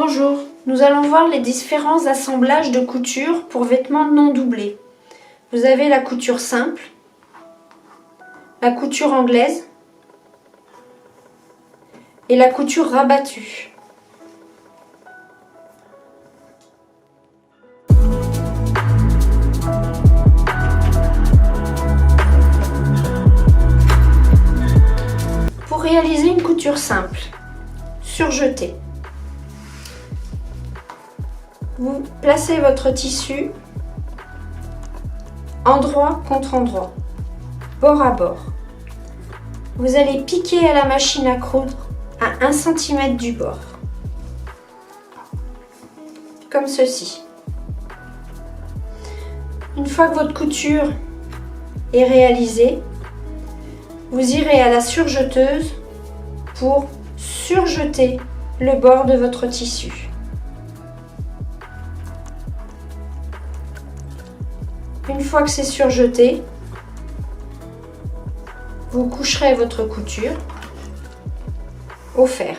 Bonjour, nous allons voir les différents assemblages de couture pour vêtements non doublés. Vous avez la couture simple, la couture anglaise et la couture rabattue. Pour réaliser une couture simple, surjetée, vous placez votre tissu endroit contre endroit, bord à bord. Vous allez piquer à la machine à coudre à 1 cm du bord, comme ceci. Une fois que votre couture est réalisée, vous irez à la surjeteuse pour surjeter le bord de votre tissu. Une fois que c'est surjeté, vous coucherez votre couture au fer.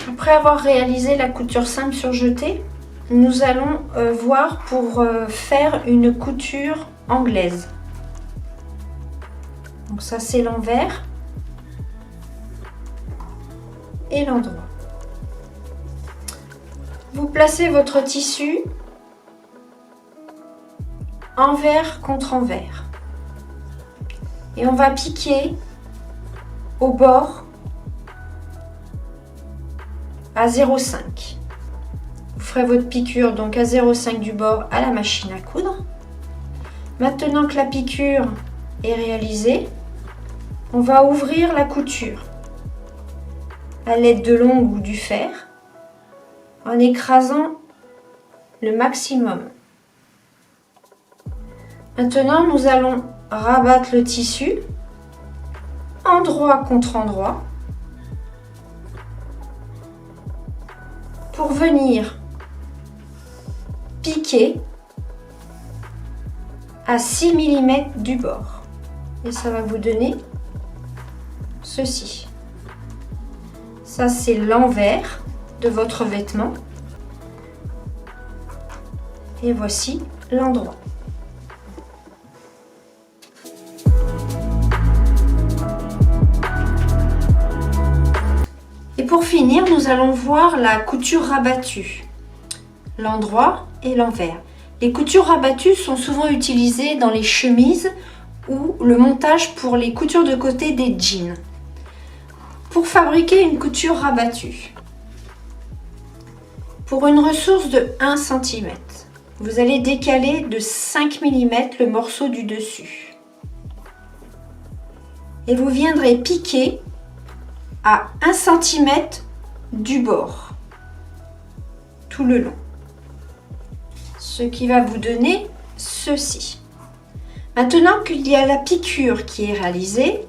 Après avoir réalisé la couture simple surjetée, nous allons voir pour faire une couture anglaise. Donc ça, c'est l'envers et l'endroit. Vous placez votre tissu envers contre envers et on va piquer au bord à 0,5. Vous ferez votre piqûre donc à 0,5 du bord à la machine à coudre. Maintenant que la piqûre est réalisée, on va ouvrir la couture à l'aide de l'ongle ou du fer en écrasant le maximum. Maintenant, nous allons rabattre le tissu endroit contre endroit pour venir piquer à 6 mm du bord. Et ça va vous donner ceci. Ça, c'est l'envers de votre vêtement. Et voici l'endroit. Et pour finir, nous allons voir la couture rabattue, l'endroit et l'envers. Les coutures rabattues sont souvent utilisées dans les chemises ou le montage pour les coutures de côté des jeans. Pour fabriquer une couture rabattue, pour une ressource de 1 cm, vous allez décaler de 5 mm le morceau du dessus. Et vous viendrez piquer à 1 cm du bord, tout le long. Ce qui va vous donner ceci. Maintenant qu'il y a la piqûre qui est réalisée,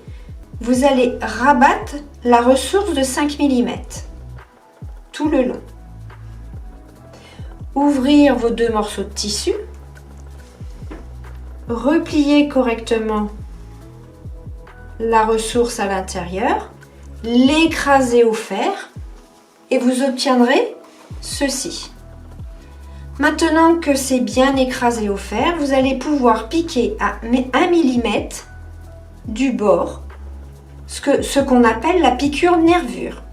vous allez rabattre la ressource de 5 mm tout le long. Ouvrir vos deux morceaux de tissu, replier correctement la ressource à l'intérieur, l'écraser au fer et vous obtiendrez ceci. Maintenant que c'est bien écrasé au fer, vous allez pouvoir piquer à 1 mm du bord, ce qu'on appelle la piqûre nervure.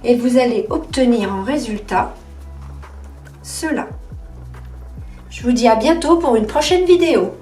Et vous allez obtenir en résultat cela. Je vous dis à bientôt pour une prochaine vidéo.